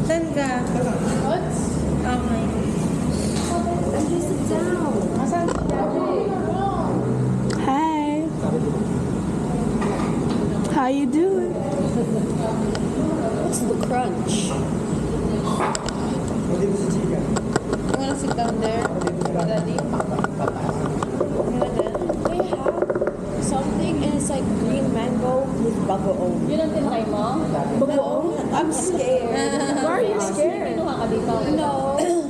Saan ka? What? Okay. MJ, sit down. Asan si Daddy? Hi. How you doing? What's the crunch? You wanna sit down there, Daddy? They have something and it's like green mango with bagoong. Yun ang tinry mo? Bagoong? I'm scared. Why are you scared? Pinuha ka dito. No,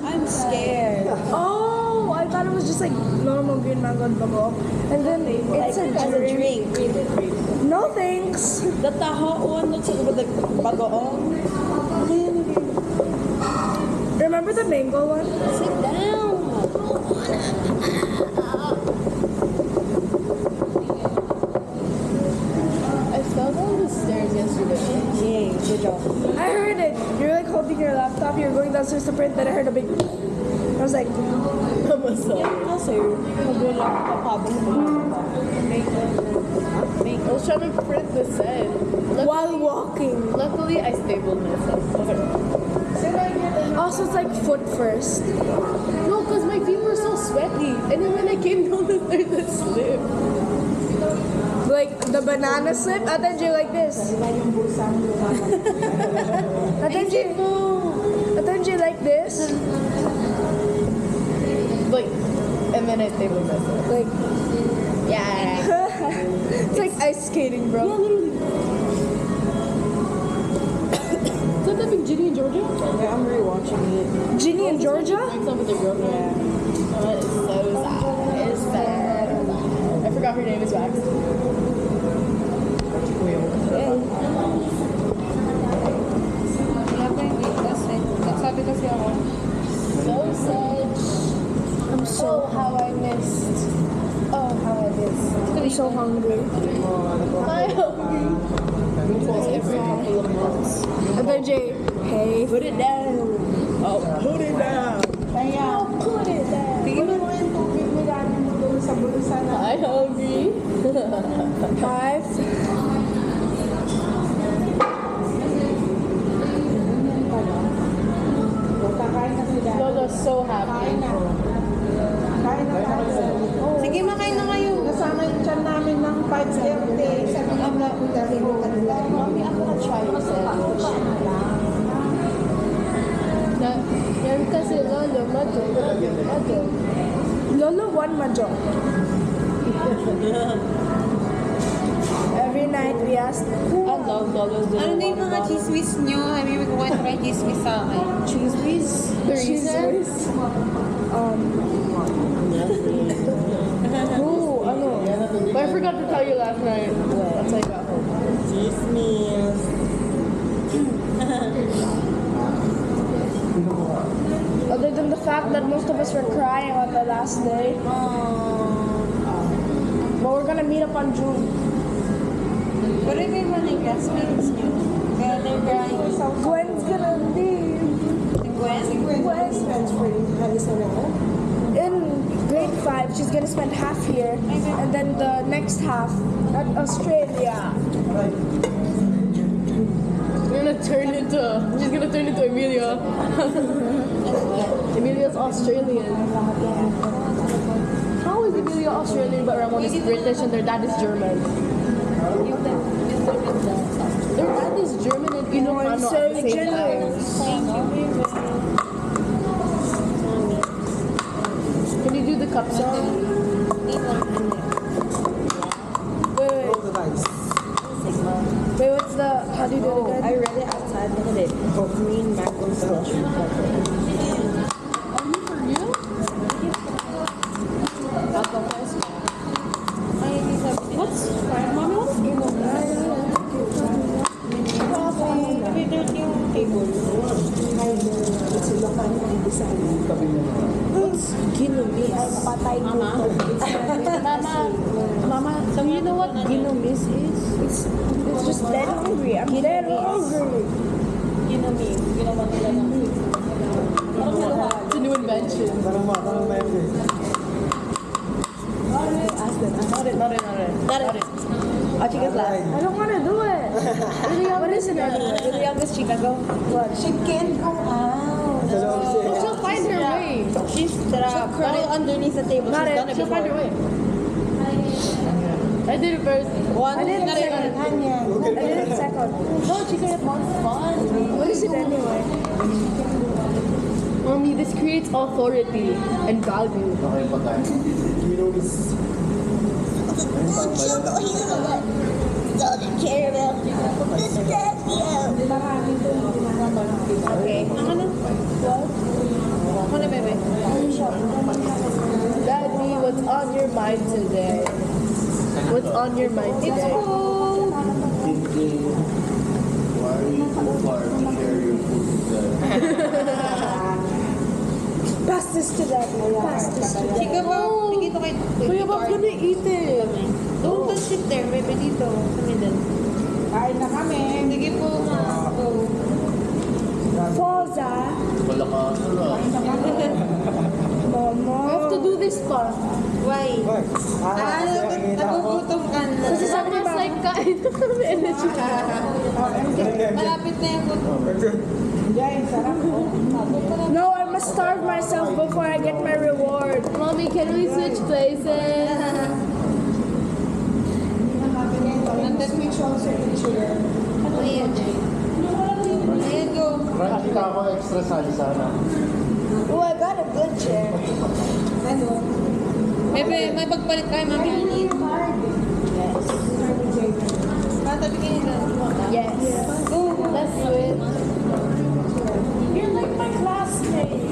I'm scared. Oh, I thought it was just like normal green mango and bago. And then it's a As a drink. No thanks. The taho one looks like with the bagoong. Remember the mango one? Sit down. I fell down the stairs yesterday. Yay, good job. I heard it. You're like holding your laptop. You're going downstairs to print. Then I heard a big. I was like, Kasi, nagulak ka habang I was trying to print the set. while walking. Luckily, I stabled myself. Also, it's like foot first. No, because my feet were so sweaty. And then when I came down the stairs, it slipped. Like the banana slip. Attention, like this. Attention, like this. Like, and then I stabled myself. Like, Yeah. it's like ice skating, bro. Is that the big Ginny in Georgia? Yeah, I'm rewatching it. Ginny in Georgia? Like some with their girlfriend. Oh, it's so sad. It's sad. I forgot her name is Wax. Sabi kasi ako. So sad. I'm so, Oh, how I missed. Oh, how I missed. I'm so hungry. I'm hungry. Every couple of months. Attention, hey. Put it down. Oh, put it down. Oh, put it down. Tingin mo yung tubig mo galing mo doon sa bulusan na. I'm hungry. 5. Kakain na sila. Lolo's so happy. Kain na. Kain na tayo. Sige, makain na kayo. Kasama yung tiyan namin ng 5:30. Sabi ko na kung dahil mo kanila. Mommy, ako na-try yung sandwich. Yan kasi Lolo, Madyo. Lolo won mahjong. Every night we asked, I love Lolo's little Ano na yung mga chismis nyo? Sabi mo kung try chismis sa akin. Cheese The reason? Ano? But I forgot to tell you last night. Once I got home. Chismis. Other than the fact that most of us were crying on the last day. But we're gonna meet up on June. Pero yung mga classmates nyo. Kaya they're crying. Gwen's gonna leave. Gwen's friends for you. In grade 5, she's gonna spend half here, and then the next half at Australia. She's gonna turn into Emilia. Emilia's Australian. How is Emilia Australian but Ramon is British and their dad is German? Their dad is German and Ilocano at the same time. Can you do the cup song? Wait, what's the, how do you do it again? I read it outside. Look at it. Green mango slush. Are you for real? What's Mama? What's Ginomis? Mama, so you know what Ginomis is? It's just dead hungry. I'm dead hungry. It's a new invention. Ask them. Not it. Oh, chicas last. I don't want to do it. What is it anyway? You're the youngest chica, go. What? She can't go out. She'll find her way. She's trapped. Curl underneath the table. Not She's it. done it She'll before. find her way. I did it first. One. I did it not second. Anya. I did it second. No, chica had more fun. What is it anyway? Mommy, this creates authority and value. Okay pa tayo. Okay. Ano na? Ano na, bebe? Daddy, what's on your mind today? What's on your mind today? Why are you too far to share your food with them? Pass this to Daddy. Pass this to Daddy. Chica ba? Dito kay... Kuya, Bob's gonna eat it. Don't touch it there, bebe. Dito. Sa middle. Kain na kami. Sige po, ma. Go. Forza. Wala ka ano Mama. We have to do this part. Why? Nagugutom ka na. Kasi sabi niya like kain na kami energy. Malapit na yung gutom. Diyan, sarap po. No, I must starve myself before I get my reward. Mommy, can we switch places? And then we chose a picture. Ayan. Ayan, go. Crunchy ka ako extra salsa na. Oh, I got a good chair. Ano? Bebe, may pagpalit kayo, Mami Arlene. Yes. Patabi kayo na. Yes. Go, let's do it. You're like my classmate.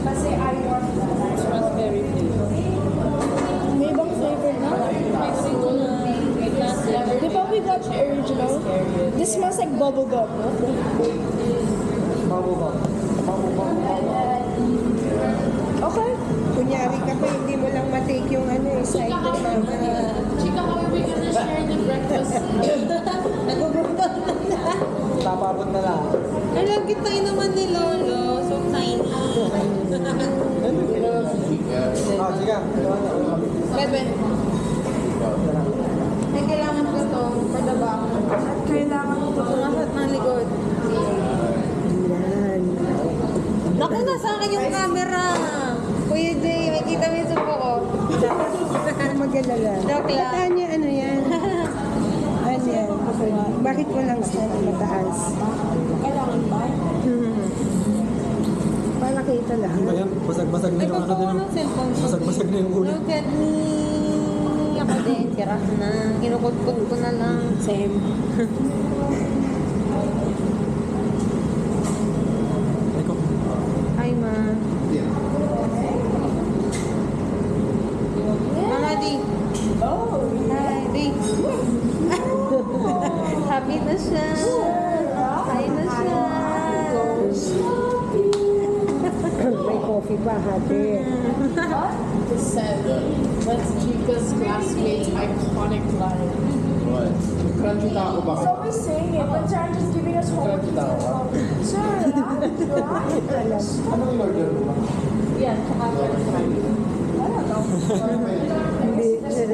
Kasi I want that. Raspberry flavor. May ibang flavor na. Di ba we got the original? This smells like bubble gum. Okay. Kunyari ka pa, hindi mo lang matake yung ano eh, side ng mama. Chica, how are we gonna share the breakfast? Nagugutom na. Tapabot na lang. Alam, kita naman ni Lolo. So tiny. Ah, sige. Bebe. Ay, kailangan ko to for the back. Kailangan ko to. Tumasat ng likod. Yan. Naku, nasa akin yung camera. Kuya Jay, makita mo yung supo ko. Huwag mag-alala. Joke lang. At Anya, ano yan? Anya, bakit mo lang sa mataas? Kailangan ba? Para kita lang. Ayan, basag-basag na Ay, yung ano pagkawa din. ng cellphone ko. Basag-basag na yung ulo. Look at me. Ako din, sira na. Kinukot-kot ko na lang. Same. Eko. Hi, ma. Mama, di. Oh, Hi, di. Happy na siya. Hi na siya. May coffee pa, hati. Said, that's Chica's classmate's iconic line. What? Crunchy ka ako he's bakit? always saying it, but Sarah just giving us homework. He's gonna go, Sir, relax. Anong in-order mo? Yeah, tsaka I don't know. Hindi, siya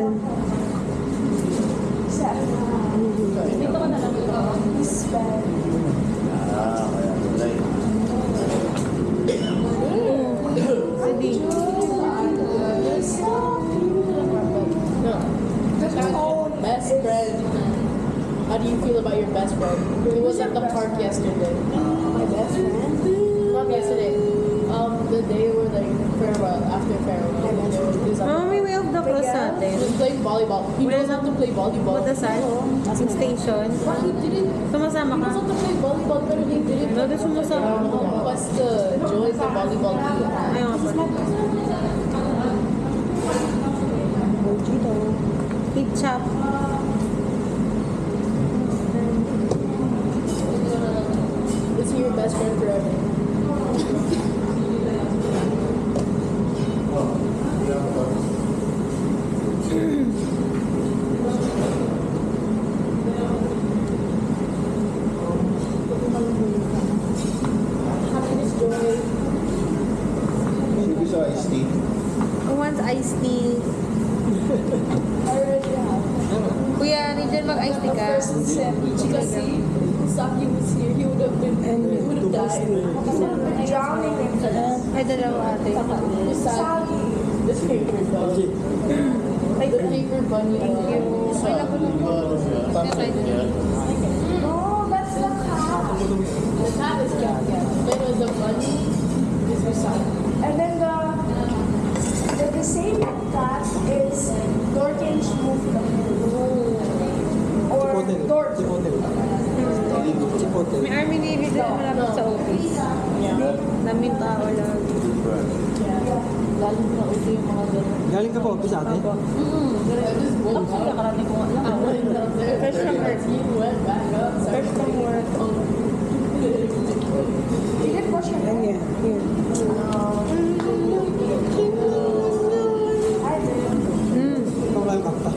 dito ka na lang. He's bad. Ah, kaya wala eh. Hindi. Best friend. How do you feel about your best friend? He was at the park yesterday. My best friend? Not yesterday. The day where like farewell, after farewell. He was we have the cross He was playing volleyball. He knows how to play volleyball. Yung station. But he didn't. Sumasama He knows how to play volleyball, but he didn't. No, sumasama. Request to join the volleyball team. Ayun nga pa. Big chop. Is he your best friend forever? Happiness, joy. Sige sa iced tea. Who wants iced tea? Chika. first sip. Chika, see, Saki was here, he would have died. Drowning in Ay, dalawa ate. Saki, the paper dog. Like the paper bunny. Thank you. No, that's the cat. The cat is cat. Pero the bunny is Usagi. And then the disabled cat is Dorkin's movement. Or Dork. Chipotle. May Chipotle. Army Navy din malapit sa office. Daming tao lang. Galing na ulit yung mga ganun. Galing ka po, office ate? Actually, nakarating ko nga lang. I went down there. First from work. You went back up. First from work. He didn't wash your hair. Ayan, yun. I did. Ikaw lang kakta.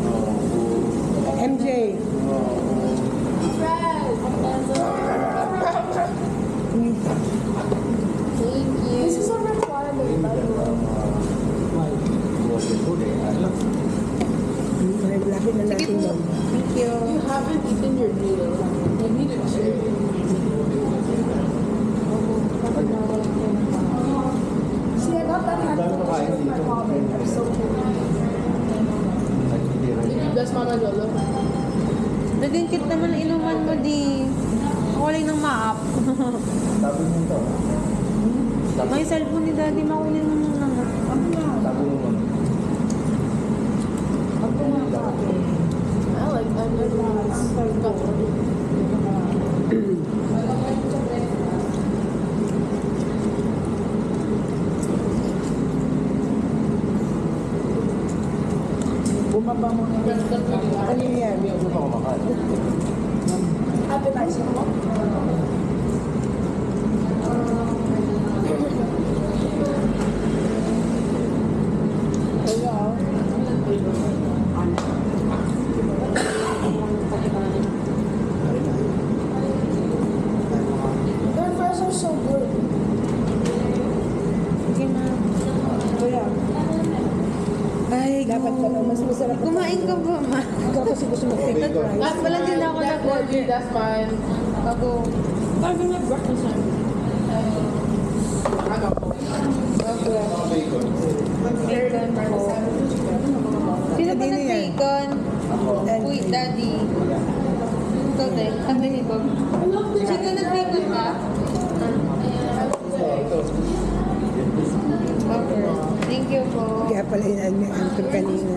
MJ. This is a requirement, by the way. Why? Lapit na natin doon. Thank you. You haven't eaten your noodle. You need to chew. See, I got that hand with my comment. I'm so cute. Did you bless Mama Lolo? Naging cute naman ang inuman mo, di. Ako lang ng maap. Sabi mo ito. May cellphone ni daddy, makunin mo muna nga. Sabi mo mo. I like Bumaba mo na. Ano yan? Hindi pa kumakain. Appetizer mo? Their fries are so good. Sige na. Ay, dapat ka na. Mas masarap. Kumain ka ba, ma? Ikaw kasi gusto mag-take rice. That's Wala din ako That's nag-order. That's fine. Ako. I've been at breakfast time. I got both. Bacon po. Sino ba nag-bacon? Uy, daddy. Ikaw din. Kami ni Bob. Chicken nag-bacon ka? Okay. Thank you po. Kaya pala yun ang antong kanina.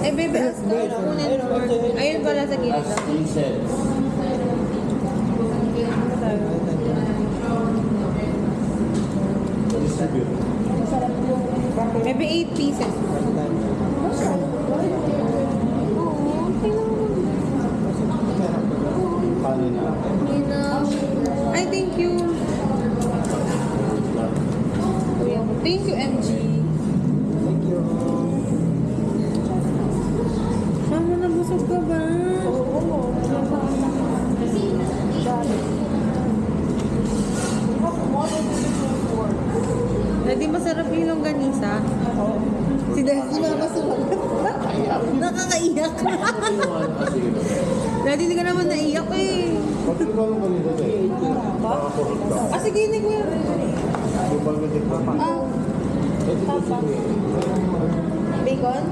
Eh, baby, ask ka. Kunin mo. Ayun pala sa gilid. As he said. Distribute. Maybe 8 pieces. Paano na? Ay, thank you. Thank you, MG. Thank you. Mama, nabusog ka ba? Daddy, masarap yung longganisa. Si Daddy, mama sumagot. Nakakaiyak. Daddy, hindi ka naman naiyak eh. Pag ikaw lang kanina tayo. Makakurot ka. Ah, sige, hindi ko yan. Yung pag-gatik pa. Ah, bacon?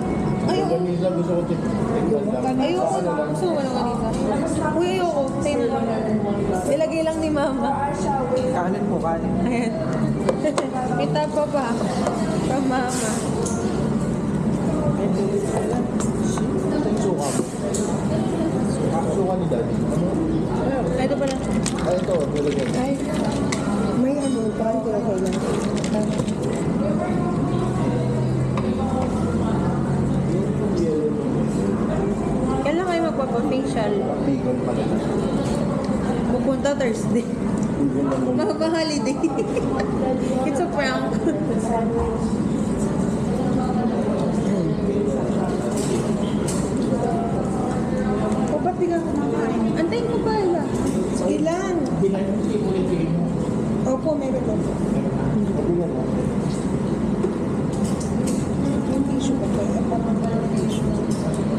Yung Ayoko. kanina gusto ko tikman. Ayoko. Gusto ko ng ganisa. Uy, ayoko. Sa'yo na lang. Nilagay lang ni mama. Kanin po, kanin. Ayan. May tapa pa. From mama. Suka. Suka ni daddy. Ito pala. Ay, ito. Nilagyan. Ay. May ano, parang kaya lang. Kailan kayo magpapa-facial? Bacon pala na. Pupunta Thursday. Bacon lang mo. Magpa-holiday. It's a prank. O ba't biglang kumakain? Antayin ko pa ila. Sige lang. Opo, meron po. Bacon lang. Yung tissue ko pa.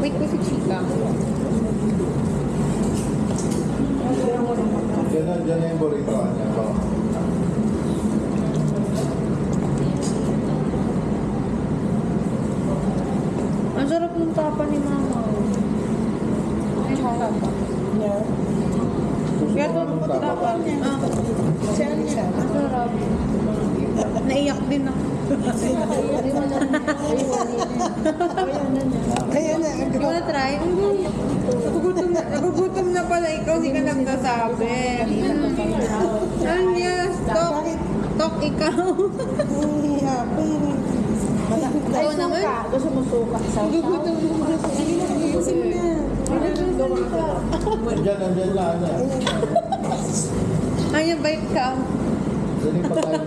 Wait ko si Chika. Diyan na yung burrito. Ang sarap ng tapa ni Mama. Yeah. Kaya ito ng tapa. Siya niya. Ang sarap. Naiyak din ako. Kaya na. You wanna try? Nagugutom na pala ikaw, hindi ka nagsasabi. Anya, talk. Talk ikaw. Ikaw naman. Gusto mo suka sa Nagugutom na. Nandiyan lang. Anya, bite ka. Diyan yung pagkain.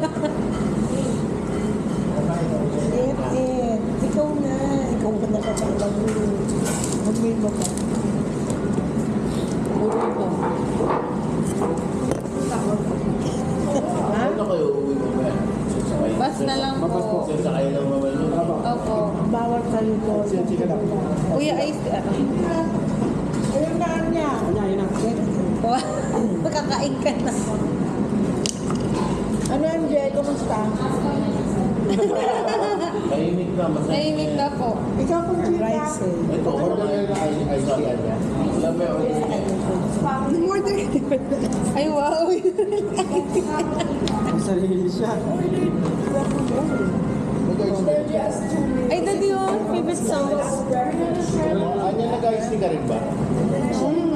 Ikaw na. Ikaw ka nakapaglag mo. Mag-mail mo ka. Ano kayo uuwi mo ba? Bas na lang po. Sa kayo lang mamaya. Opo. Bawal kayo po. Kuya, ay... Ayun na niya. Makakain ka na. Ano MJ? Kumusta? Tahimik na. Nahimik na po. Ikaw kung rice eh. Ito, order na yung ice yan. Alam mo yung order. More than... Ay, wow. Ang sarili siya. Ay, daddy yung favorite sauce. Anya nag-ice tea ka rin ba?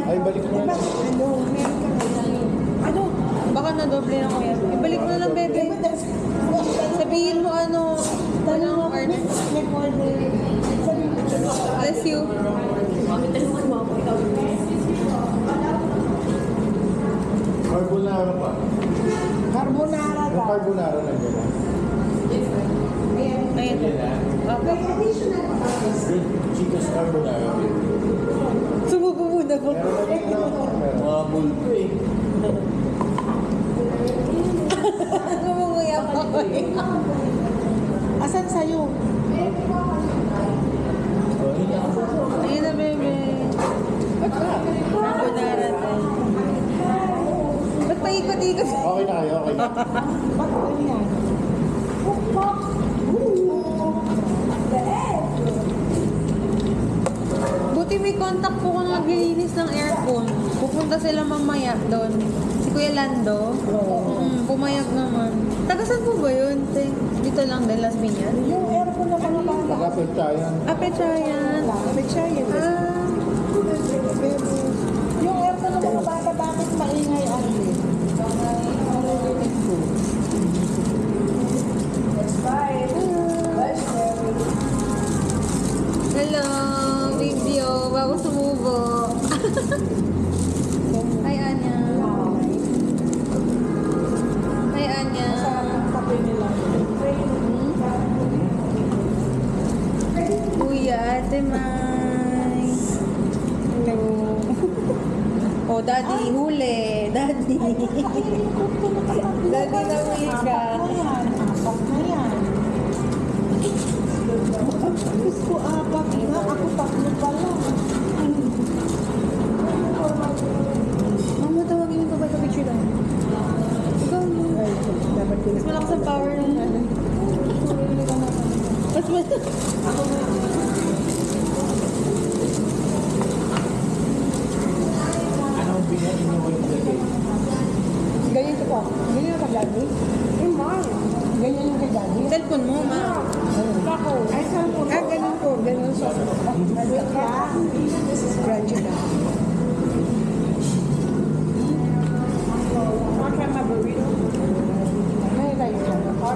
Ay, balik mo na. Ano? Baka na-doble na ko yan. Ibalik mo na lang, bebe. Sabihin mo ano, anong order. Bless you. Carbonara pa. Carbonara Yung ka. carbonara na gano'n. Ayun. Opo. Chicas carbonara. Sumubo muna po. Mga bulto eh. Sumumuya pa ko eh. Asan sa'yo? Ayun na, bebe. Carbonara tayo. Ba't paikot-ikot? Okay na kayo, okay na. Ba't ganyan? Buti may contact po kung naglilinis ng aircon. Pupunta sila mamaya doon. Si Kuya Lando. Pumayag naman. Tagasan po ba yun? Dito lang din, Las Piñas. Yung aircon na pangalan. Pagka-pechayan. Pechayan. Pechayan. Ah, Yung aircon ng mga bata, bakit maingay ang hello, video. Bago sumubo. Hi, Anya. Hi, Anya. kape nila? Kuya, Ate Mai. Hello. Oh, Daddy, huli. Daddy. Daddy na huli ka. Apat na yan. Gusto apat na. Ako tatlo pa lang. Mama, tawagin yung babae sa picture lang. Ikaw mo. Mas malakas ang power ng ano. Mas malakas. Anong binili niyo ko yung lagay? Ganyan ko po. Ganyan ka, Daddy? Ganyan yung kay Daddy? Cellphone mo, ma. Ay, saan po? Ganun po. Ganun siya. This is crunchy na. May rice ka. O,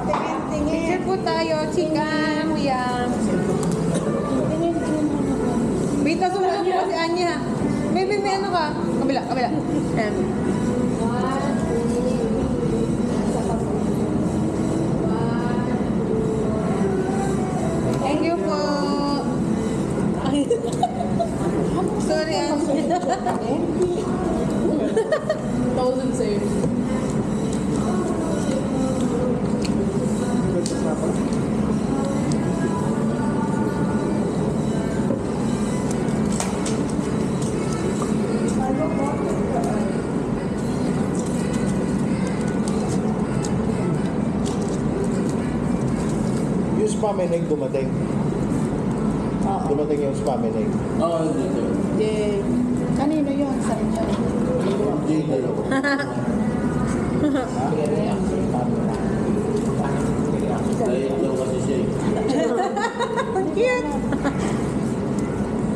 tingin. Picture po tayo, chika, kuya. Wait, sumunod po kasi Anya. Maybe may ano ka? Kabila. Ayan. Thank you po. Sorry, Anya. Thousand saves. spamenig dumating. Dumating yung spamenig. Oo, dito. Yay. Kanino yun sa inyo? Dito. Diet daw kasi siya eh. Ang cute.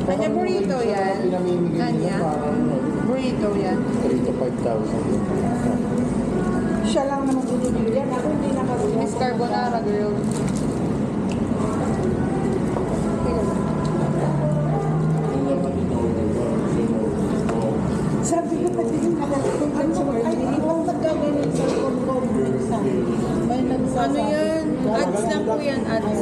Kanya burrito yan. Pinamimigay Kanya. nila parang Burrito yan. 3 to 5,000. Siya lang naman binibigyan. Ako hindi nakagawa. Miss Carbonara, girl. Yung naman ito, Sabi ko pati yung nakagawa sa mga. Ay, ibang nagkagaling sa kongresa. May nagsasabi. Ano yan? Ads lang po yan, ads.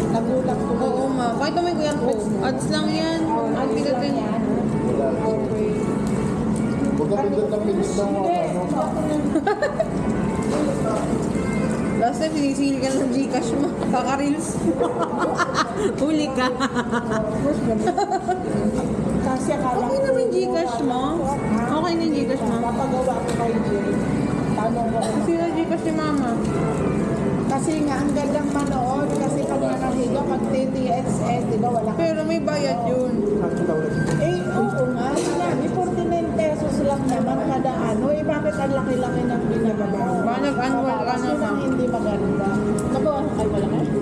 Nagulat ko. Oo, ma. Kahit naman ko yan po. Ads lang yan. Ang pinutin. Wala. Huwag ka pindot ng pindot ng ano. Last time, sinisingil ka ng Gcash mo. Kaka-reels. Huli ka. Kasi akala Okay naman yung Gcash mo. Okay na yung Gcash mo. Papagawa ko kay Jay. Tanong ko. Sino Gcash ni mama? Kasi nga, ang gandang manood. Kasi pag nakahiga, pag TTSS, di ba, wala ka. Pero may bayad yun. Eh, oo nga. Sinabi, 49 pesos lang naman kada ano. Eh, bakit ang laki-laki ng binababa? Baka nag-annual ka Kasi naman. lang hindi maganda. Nagawa na kayo wala kayo?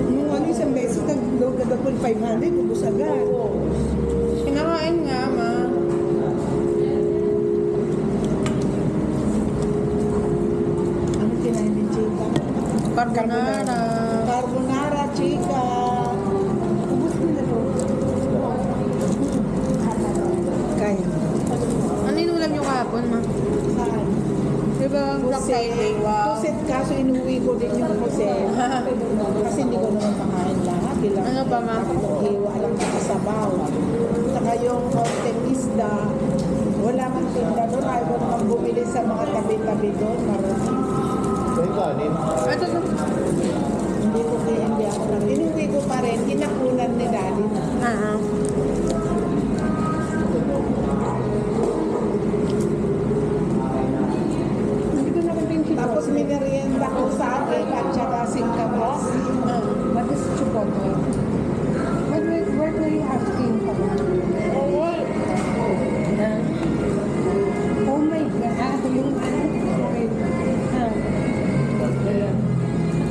Yung ano, isang beses, nag-load ka po 500, ubus agad. Kinakain nga, ma. Ano kinain ni Chika? Carbonara. Carbonara, Chika. Ubus nila to. Kaya. Ano inulam yung kahapon, ma? Saan? Diba, Black Friday? Wow. Puset, kaso inuwi ko din yung puset. Kasi hindi ko naman makain lahat. Ilang Ano pa, ma? hiwa lang sa sabaw. Saka yung konting isda, wala man tinda doon. Ayaw ko naman bumili sa mga tabi-tabi doon. Marami. May kanin. Ito, Hindi ko kaya hindi ako lang. Inuwi ko pa rin. Kinakunan ni Daddy na. Tapos minerienda ko sa akin at saka singkamas. what is chipotle? Where do you have steam from? Oh my God. Yung ano?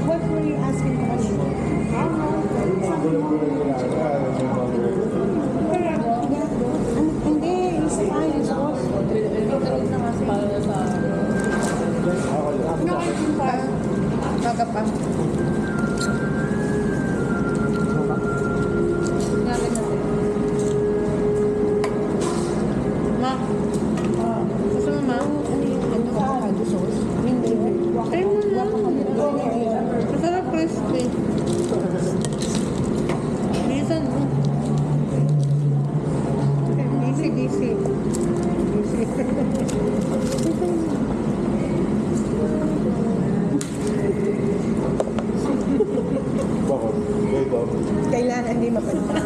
What were you asking for? Hindi, it's fine. It's awesome. Para sa... Baga pa. Namin natin. Ma. Gusto mo, ma? Avocado sauce. Hindi. Ay, mo na. Masarap crispy. Bilisan mo. Busy, busy. Bakit? Wait up. Kailangan hindi mapansin.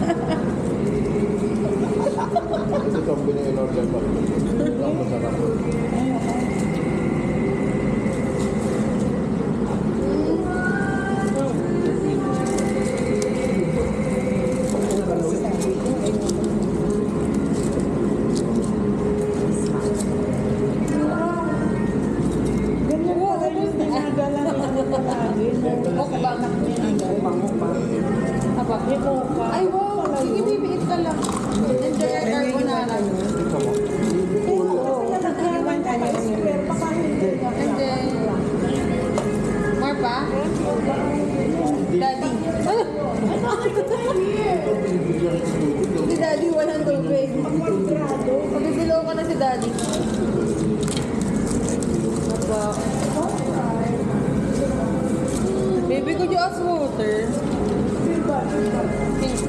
Ito itong in-order pa. Ang masarap. Ganyan pala yung dinadala niya palagi. Mukbang. Ay, wow. Sige, bibiit ka lang. Enjoy your carbonara. Iwan ka niya yun. Pero baka hindi na. And then, more pa? Daddy. Si Daddy walang tubig. Pagkisilaw ka na si Daddy. Apa? Baby, could you ask water?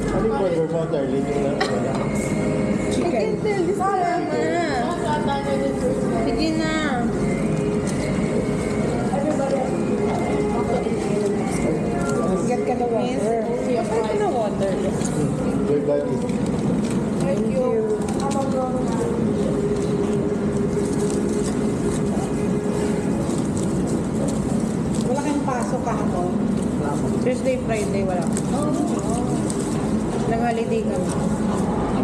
Ano yung order mo, darling? I can tell this drama. Sige na. Get ka na Miss, water. get na water. Your daddy. Thank you. Wala kayong pasok kahapon. Thursday, Friday, wala. Nag-holiday kami.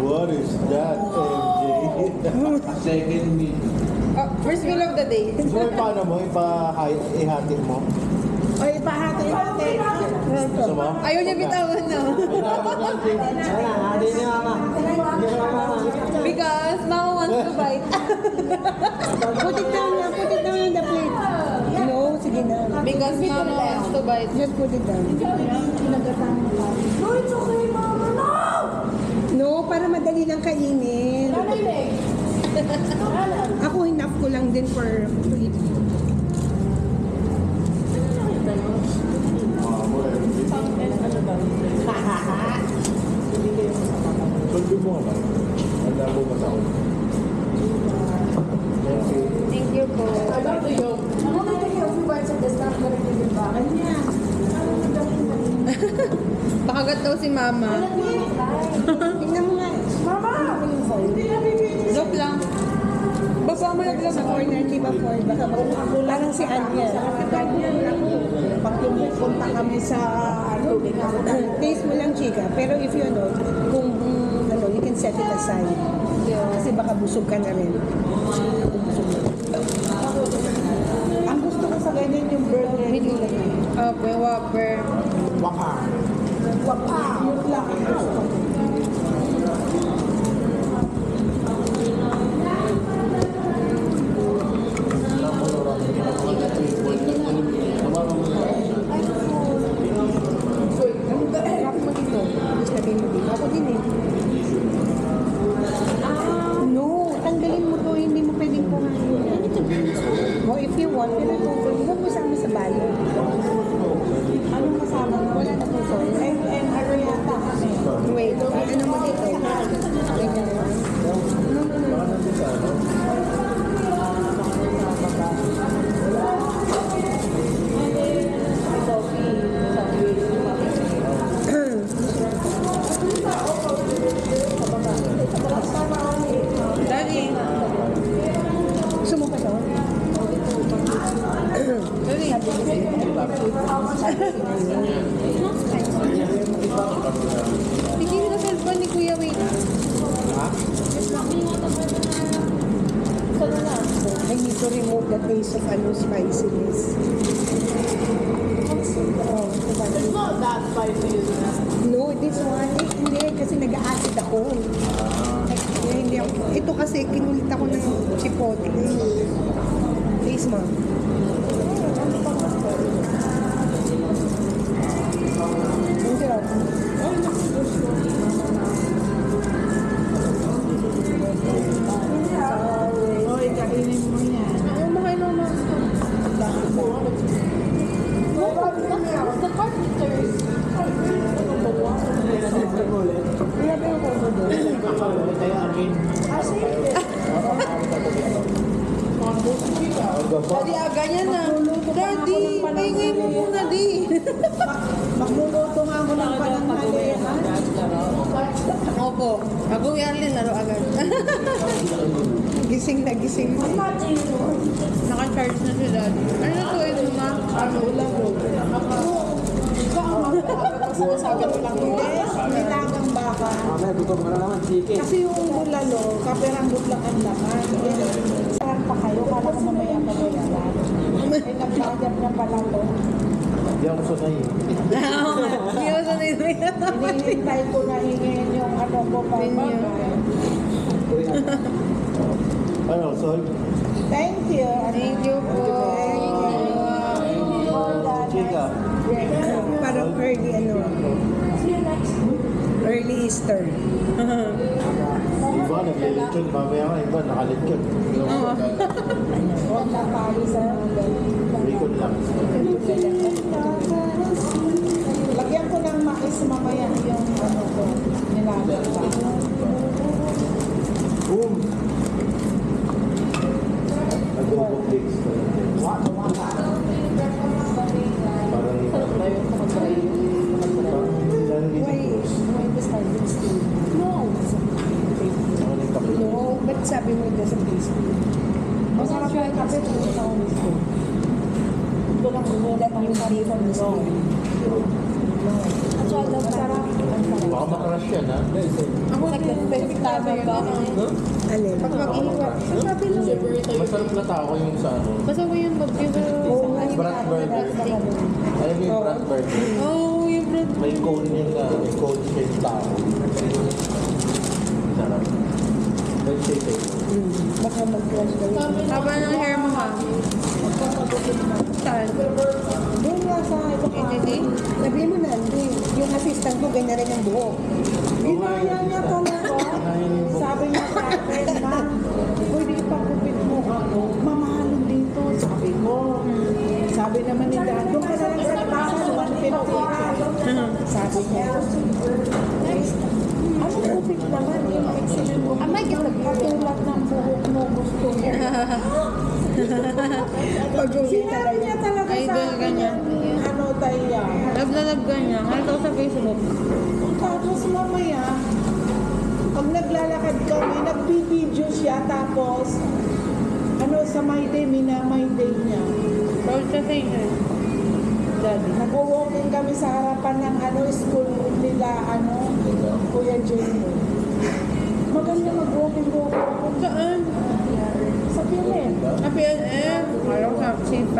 What is that, MJ? Second meet. First meal of the day. So, paano mo? Ihatid mo? O, ipahati-hati. Gusto mo? Ayaw niya bitawan na. Hindi ni mama. Hindi ni mama. Because Mama wants to bite. Put it down on the plate. No, sige na. Because Mama wants to bite. Just put it down. No, para madali lang kainin. Ako enough ko lang din for to eat. Sundo mo na. Ang damo ba sa ako? Thank you po. I got the yolk. Pakagat daw si Mama. Tingnan mo nga. Mama! Joke lang. Baba mo naglang Sa corner, di ba for? Baka parang si Anya. Pag pumunta kami sa Taste mo lang, chika. Pero if you know, kung you can set it aside. Kasi baka busog ka na rin. ang gusto ko sa ganyan yung burger. Opo, Whopper. Wapa. Yun lang ang gusto ko. Ako mo dito. Tapos lagay mo dito. Ako din eh. No, tanggalin mo to. Hindi mo pwedeng kuhanin. O if you want, huwag mo sama sa balo. Anong kasama mo? Wala na po so. And ano yata kasi? Wait, ano mo dito? Ganyan mo. Daddy. Gusto mo pa to? Daddy. Hindi na cellphone ni Kuya, wait. I need to remove the taste of spiciness. Oh, It's not that spicy, is it? no, this one, hindi, kasi nag-acid ako. Kaya hindi ako, ito kasi kinulit ako ng chipotle. Taste mo. Ang sarap. Oy, kainin mo yan. Ano mo kayo naman? The carpenters. Grabe yung combo doon. Daddy, ganyan na. Daddy, paingay mo muna, di. Magluluto nga ako ng pananghalian. Opo. Ako yan laro agad. Gising na gising. Naka-charge na si Daddy. Ano na to, ito ma? Ulam mo. Sabi ko lang, yes, nilagang baka. Mamaya, gutom ka na naman. Chicken. Kasi yung bulalo, kaperanggot lang ang laman. Saan pa kayo? Kala ko mamaya pa ba yan? Ay, nagbayad na pala to. Hindi ako sanay. Hindi ko sanay na yan. Hinihintay ko na hingin yung ano ko pa. Menu. Ano, Sol? Thank you. Thank you po. Chika. Parang early early Easter. Iba, naglilitsyon. Mamaya nga, iba, nakalitsyon. Huwag na tayo sa Rikon lang. lagyan ko ng mais mamaya yung ano ko. Nilagang baka. Boom! Adobo flakes. Why the starting still? No. No, but sabi mo it doesn't taste good. Masarap yung kape ko sa ulis ko. Ito lang That you see from the skin. Baka makrush yan, ha? Ako din. Perfect timer ba? Alin? Pag mag-iiwan. Sabi lang. Masarap na tao yung sa ano. Basta ko yun, Brat burger. Alam mo yung brat burger? Oo, yung bread. May cone yun na. May cone shaped tao. Sarap. May shape eh. Baka mag-crush ka rin. Haba ng hair mo ha. Saan? Doon nga sa Hindi. Sabi mo na, hindi. Yung assistant ko, ganyan rin ang buhok. Ginaya niya talaga. Sabi niya sa akin, ma, pwede ipagkupit mo ako. Mamahalin dito, sabi ko. Sabi naman ni Dan, doon ka na lang sa tasan, 150. Sabi niya, ano kupit naman yung excision mo? Katulad ng buhok mo gusto mo. Sinabi niya talaga sa Idol akin, ganyan. ano tayo. Love na love ka niya. Nakita ko sa Facebook. Tapos mamaya, pag naglalakad kami, nagbibideo siya, tapos, ano, sa my day, my day niya. Proud siya sa inyo. Daddy. Nag-walking kami sa harapan ng ano, school nila, ano, Kuya Jane. Maganda mag-walking. Saan? Sa Pilen. Sa PNM. Alam ko sa C5.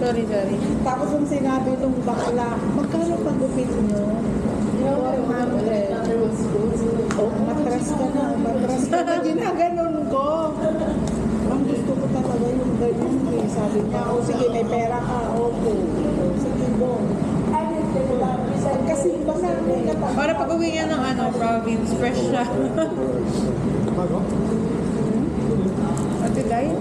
Sorry. Tapos yung sinabi nung bakla, magkano pagupit nyo? 400. Oh, matras ka na. Ginaganon ko. Ang gusto ko talaga yung ganyan eh. Sabi niya, oh sige, may pera ka. Opo. Sige, go. Kasi iba na rin na Para pag uwi niya ng province, fresh siya. Ate Day?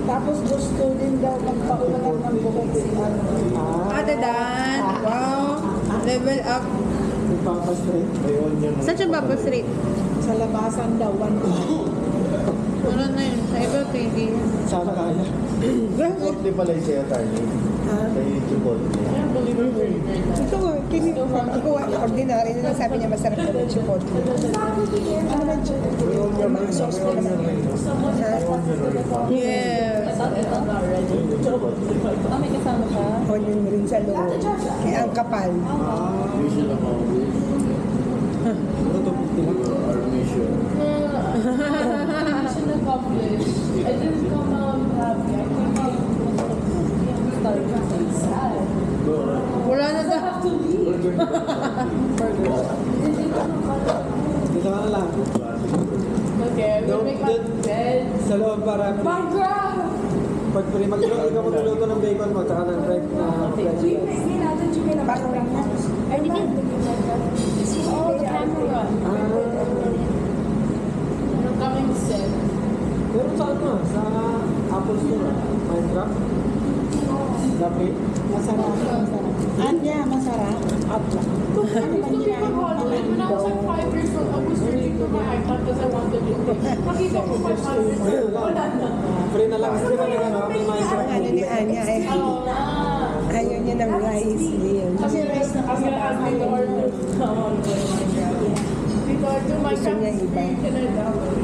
Tapos gusto din daw magpaulat ng buhok si ano. Ate Dan. Wow. Level up. Ayun yun. Saan siya ba street? Sa labasan daw, 1 Ano na yun? Sa iba, 20. Sana kaya. Chipotle pala yung siya tayo. Sa YouTube. Ito nga, ako, ordinary na lang sabi niya masarap na ng chipotle. Ano na dyan? Yung mga sauce ko naman. Yes. Onion rin sa loob. Kaya ang kapal. Mission accomplished. Our mission. Mission accomplished. I didn't come out happy. I came out starting sad. Wala na I daw. have to leave. Dito ka na lang. Okay, I'm gonna make my bed. Sa loob para My God! pag ikaw magluluto ng bacon mo, tsaka ng fried na fried rice. Oh, the camera. I'm coming set. Pero sa ano, sa Apple Store, Minecraft. Dapit. Masarap. Anya, masarap. Apla. I used to be from Hollywood. When I was like 5 years old, I was searching for my iPad because I wanted to do it. Nakita ko my father. Ayun lang. Wala na. Free na lang kasi diba may Minecraft. Ano ni Anya eh. Oo na. Ayaw niya ng rice. Yun. Kasi rice na kasi Tito Arthur. Tito Arthur, my Gusto niya iba. Can I download?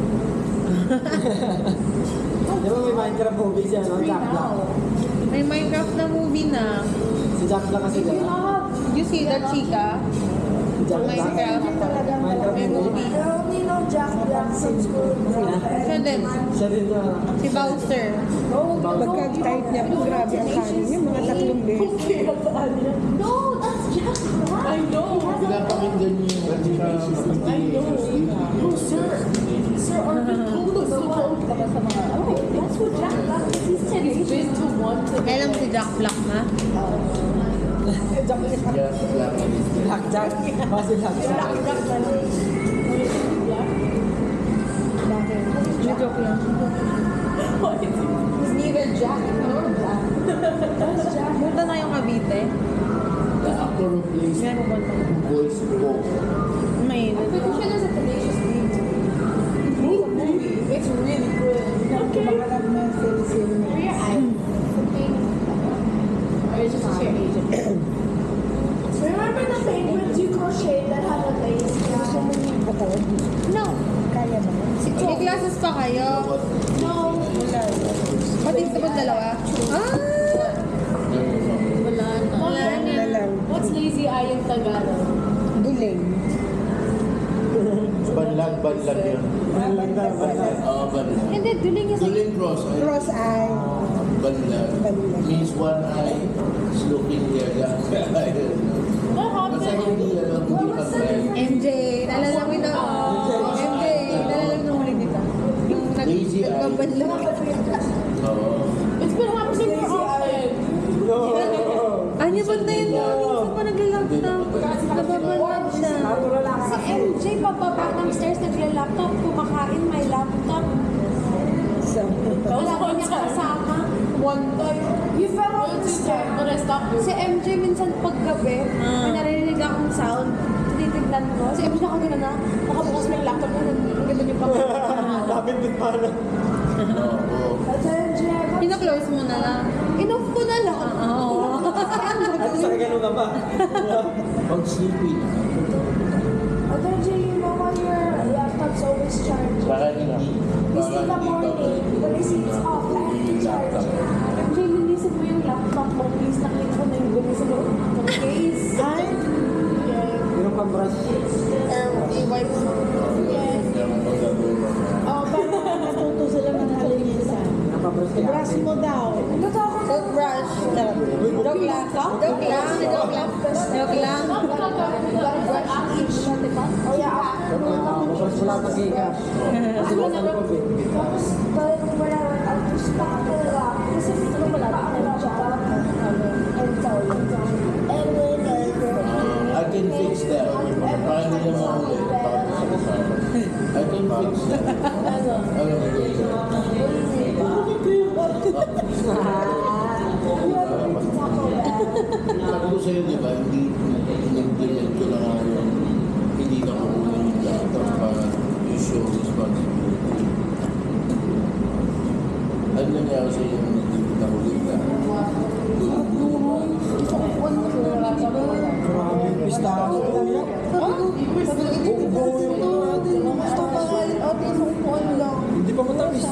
Di ba may Minecraft movie siya, no? Jack Black. May Minecraft na movie na. Si Jack Black kasi diba? You see that chica? Si Jack Black. Minecraft. Minecraft May movie. movie. I only know Jack Black from school. Siya din. Siya din na. Si Bowser. Pagka-type niya po, grabe ang kanin niya. Mga 3 beses. No, that's Jack Black. I know. Pinapakinggan niyo yung I know. No, sir. Sir, Arvin told us to vote. Oh, that's what Jack Black is. He's 10. He's been to one to Alam si Jack Black na? Black Jack. Kasi Black Jack. Joke lang. He's neither Jack nor Black. That's Jack. Punta na yung Cavite. The actor who plays May pupunta. voice Poe. Mainit. Pretty sure there's a Tenacious D too. Movie. It's really good. Okay. Where your eyes? Or is it just your agent? Remember the penguins you crocheted that had a lace? No. Kaya ba? May classes pa kayo? No. Pati sa ba dalawa? Ah! Wala na. na lang. What's lazy eye in Tagalog? Duling. Banlag yun. Oo, banlag. Hindi, duling is Duling cross. Cross eye. Banlag. Banlag. Means one eye is looking here. The other eye. what Basta happened? hindi pag-right. MJ, nalala mo na. MJ, nalala mo nung huli dito. Yung Lazy eye. nagbabanlag. Oo. It's been happening more often. Anya ba na yun? Minsan pa nagla-laptop. Nababanlag siya. Si MJ, pababa ng stairs, nagla-laptop, kumakain, may laptop. Wala ko niya kasama. One time. You fell off the stairs. But I stopped doing Si MJ minsan paggabi, may narinig akong sound. Tinitignan ko. Si MJ nakagano na, nakabukas may laptop na nagagano yung pagkakas. Lapit din pa na. Oo. Pina-close mo na lang. Inoff ko na lang. Oo. At sa ganun na ba? Pag sleepy na. You know why your laptop's always charged? Para hindi. It's in the morning, when I see it's off, I have to charge it. MJ, linisin mo yung laptop mo. Please, nakita ko na yung gumi sa loob ng case. Ay, Yung pambrush. I-wipe mo. Oh, para matuto sila ng halinisan. Nakabrush kaya. Brush mo daw. Toothbrush. Joke lang. Joke lang. Joke lang. Joke lang. Oh, yeah. Nakabrush wala pa giga. Kasi wala sa loob eh. But when I went out to stop talaga, kasi dito ko wala ng job. And so, and when I can fix that. Para hindi na mahuli. I can fix that. Ano na Sabi ko sa'yo, di ba, hindi nag-delete ko na nga yun. Hindi na kukunin yung laptop para you show responsibility. Ano nangyari sa'yo yung hindi na ulit na? Grabe, pistahan ko lang yan. Hindi pa matamis.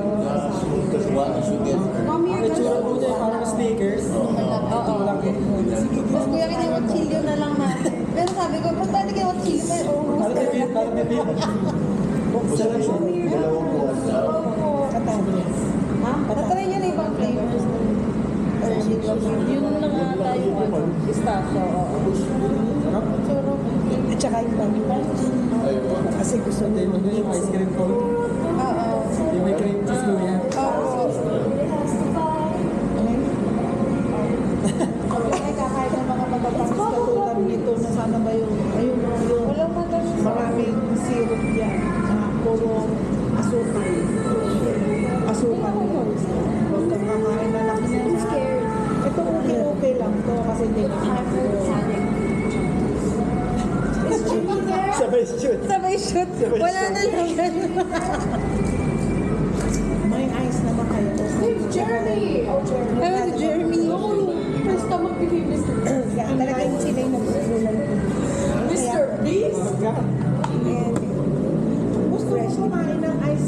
What is you get? Ang itsura po niya, parang stickers. Ito lang eh. Mas kuya kita yung chilyo na lang natin. Pero sabi ko, ba't tayo kayo chilyo? May oras. Parang tipid, parang tipid. Buksan lang siya. Dalawang buwan na. Tatry niyo na ibang flavors. Yun lang ata yung pistachio. at saka yung pancakes. Ayun. Kasi gusto Hindi mo yung ice cream cone. Oo. Yung may cream cheese mo yan. Kahit ng mga matatangs katulad nito na sana ba yung maraming syrup yan. Puro asukal. Asukal yun. Huwag kang kakain na lang siya. Ito okay lang to kasi hindi na Sabay shoot. Sabay shoot. Wala na lang yan. may ice naman kayo. Jeremy! Oh, Jeremy. Kaya si Jeremy. First time magbibigay Mr. Beast. Talagang sila yung nagsusulan ko. Mr. Beast? And Gusto mo kumain ng ice,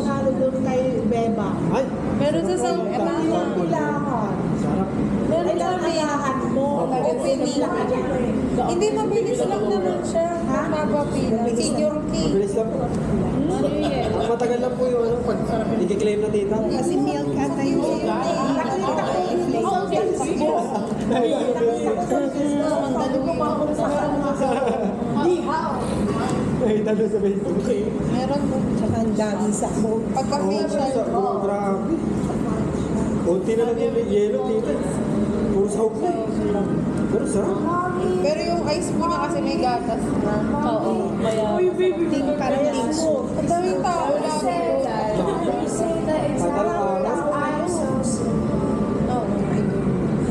halo doon kay Beba. Ay! Meron sa South Ilang pilahan. Sarap. Meron Ilang kami. agahan mo. Opening. Hindi, mabilis lang naman siya. Mapapila. Senior K. Mabilis lang po. Matagal lang po yung pag i-claim na tita. kasi milk ata yung nakita ko yung flavor. Ay, talo sa Facebook. Meron po. Tsaka ang dami sa mo. Pagka-facial. Oh, grabe. Kunti na lang yung yelo, tita. Puro sahog na eh. Pero sarap. Pero yung ice mo niya kasi may gatas na. Oo. Kaya, Parang links. ang daming tao lang.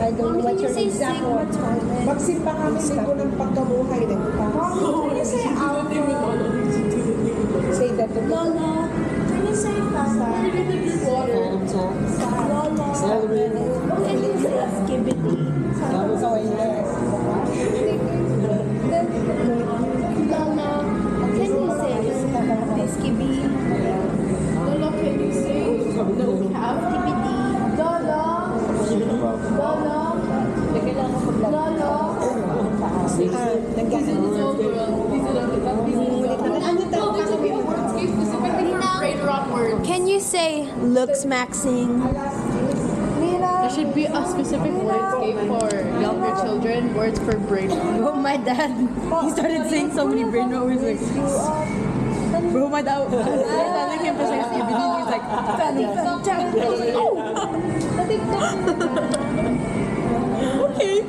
I don't know what your exact word. Magsimba kami linggo ng pagkabuhay. Say that to me. Lola, can you say Papa? Lola, Sabi mo yun. can you say Skibidi? Sabi ko, yes. Can you say looks maxing? There should be a specific wordscape for younger children, words for brain rot. Bro, my dad, he started saying so many brain rot words like, bro, my dad, telling him to say CBD, he's like, okay.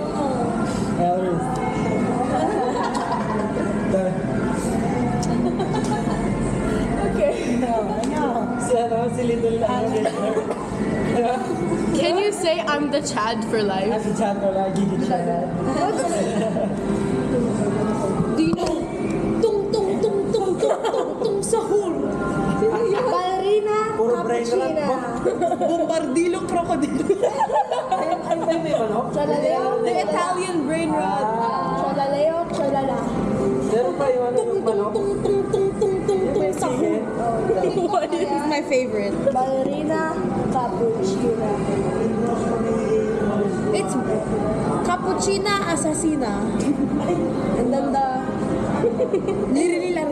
Si Little Can you say I'm the Chad for life? Si Chato lagi siya. Do you know, tung sahur? Ballerina Puro brain rot. cappuccina. Bombardilo crocodilo. Ano ba yung may manok? Cholaleo, The Italian brain rot. cholaleo, cholala. Meron pa yung ano yung manok? Tung sahur. This is my favorite. Ballerina cappuccina. It's cappuccina assassina. And then the nirila.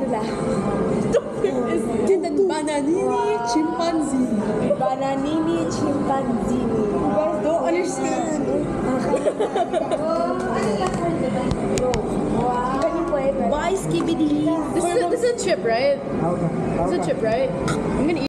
And then bananini chimpanzee. Bananini chimpanzee. You guys don't understand. Can you play? Why skibidi? This is a chip, right? This is a chip, right? I'm gonna eat